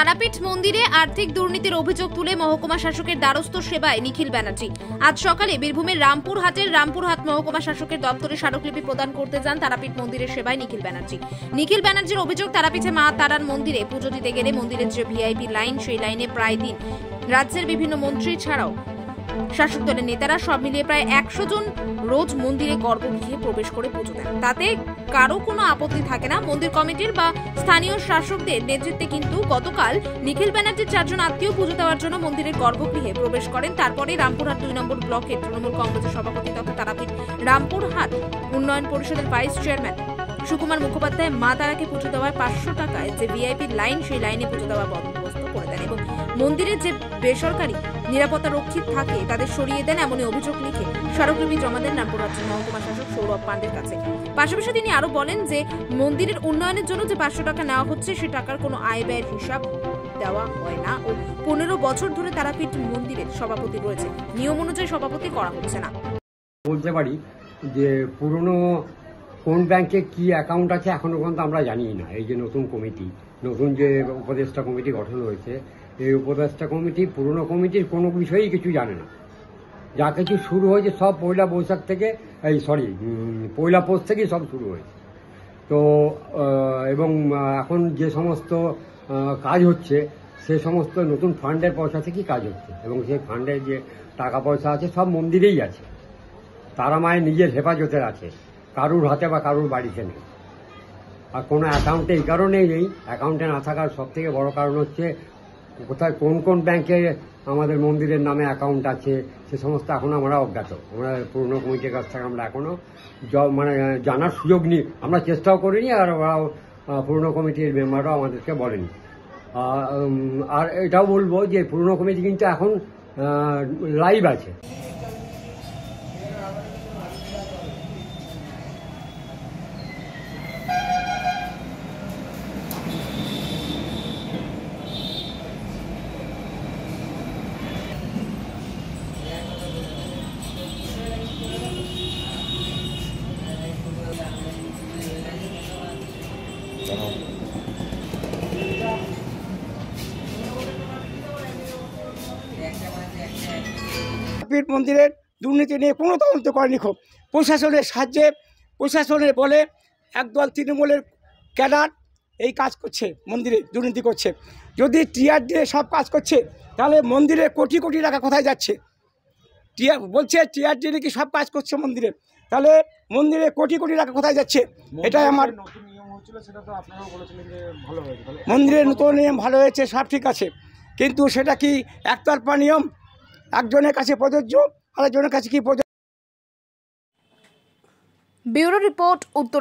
তারাপীঠ মন্দিরে আর্থিক দুর্নীতির অভিযোগ তুলে মহকুমা শাসকের দ্বারস্থ সেবায় নিখিল ব্যানার্জি। আজ সকালে বীরভূমের রামপুরহাট মহকুমা শাসকের দপ্তরে স্মারকলিপি প্রদান করতে যান তারাপীঠ মন্দিরের সেবায় নিখিল ব্যানার্জি। নিখিল ব্যানার্জির অভিযোগ, তারাপীঠে মা তারার মন্দিরে পুজো দিতে গেলে মন্দিরের যে ভিআইপি লাইন, সেই লাইনে প্রায় দিন রাজ্যের বিভিন্ন মন্ত্রী ছাড়াও শাসক দলের নেতারা সব মিলিয়ে প্রায় 100 জন রোজ মন্দিরে গর্ভগৃহে প্রবেশ করে পুজো দেন। তাতে কারো কোনো আপত্তি থাকে না মন্দির কমিটির বা স্থানীয় শাসকদের নেতৃত্বে। কিন্তু গতকাল নিখিল ব্যানার্জির 4 জন আত্মীয় পুজো দেওয়ার জন্য মন্দিরের গর্ভগৃহে প্রবেশ করেন। তারপরে রামপুরহাট 2 নম্বর ব্লকের তৃণমূল কংগ্রেসের সভাপতি তথা তারাপীঠ রামপুরহাট উন্নয়ন পরিষদের ভাইস চেয়ারম্যান সুকুমার মুখোপাধ্যায় মা তারাকে পুজো দেওয়ার 500 টাকায় যে ভিআইপি লাইন, সেই লাইনে পুজো দেওয়ার বন্দোবস্ত করে দেন এবং মন্দিরের যে বেসরকারি নিরাপত্তা রক্ষী থাকে তাদের সরিয়ে দেন, এমনই অভিযোগ লিখে স্মারকলিপি জমা দেন রামপুরহাট মহকুমা শাসক সৌরভ পান্ডের কাছে। পাশাপাশি তিনি আরো বলেন যে মন্দিরের উন্নয়নের জন্য যে 500 টাকা নেওয়া হচ্ছে, সে টাকার কোনো আয় ব্যয়ের হিসাব দেওয়া হয় না ও 15 বছর ধরে তারাপীঠ মন্দিরের সভাপতি রয়েছে, নিয়ম অনুযায়ী সভাপতি করা হচ্ছে না। বলতে পারি যে পুরনো কোন ব্যাংকে কি অ্যাকাউন্ট আছে এখনো পর্যন্ত আমরা জানি না। এই যে নতুন যে উপদেষ্টা কমিটি গঠন হয়েছে, এই উপদেষ্টা কমিটি পুরনো কমিটির কোনো বিষয়েই কিছু জানে না। যা কিছু শুরু হয়েছে সব পয়লা পৌষ থেকেই সব শুরু হয়েছে। তো এবং এখন যে সমস্ত কাজ হচ্ছে সে সমস্ত নতুন ফান্ডের পয়সা থেকেই কাজ হচ্ছে এবং সেই ফান্ডের যে টাকা পয়সা আছে সব মন্দিরেই আছে, তারা মায়ের নিজের হেফাজতের আছে, কারুর হাতে বা কারুর বাড়িতে নেই। আর কোনো অ্যাকাউন্টে এই কারণেই নেই, অ্যাকাউন্টে না থাকার সব থেকে বড় কারণ হচ্ছে কোথায় কোন ব্যাংকে আমাদের মন্দিরের নামে অ্যাকাউন্ট আছে সে সমস্ত এখনো আমরা অজ্ঞাত। আমরা পুরনো কমিটির কাছ থেকে আমরা এখনো জানার সুযোগ নিই, আমরা চেষ্টাও করিনি, আর ওরাও পুরনো কমিটির মেম্বাররাও আমাদেরকে বলেনি। আর এটাও বলবো যে পুরনো কমিটি কিন্তু এখন লাইভ আছে। তারাপীঠ মন্দিরের দুর্নীতি নিয়ে কোনো তদন্ত করেনি। খুব প্রশাসনের সাহায্যে, প্রশাসনের বলে একদল তৃণমূলের ক্যাডার এই কাজ করছে, মন্দিরে দুর্নীতি করছে। যদি টিআর দিয়ে সব কাজ করছে তাহলে মন্দিরে কোটি কোটি টাকা কোথায় যাচ্ছে? বলছে টিআর দিয়ে নাকি সব কাজ করছে মন্দিরে, তাহলে মন্দিরে কোটি কোটি টাকা কোথায় যাচ্ছে? এটাই আমার মন্দিরের নতুন নিয়ম ভালো হয়েছে, সব ঠিক আছে, কিন্তু সেটা কি একতরফা নিয়ম? একজনের কাছে প্রযোজ্য, আরেকজনের কাছে কি প্রযোজ্য? ব্যুরো রিপোর্ট, উত্তর।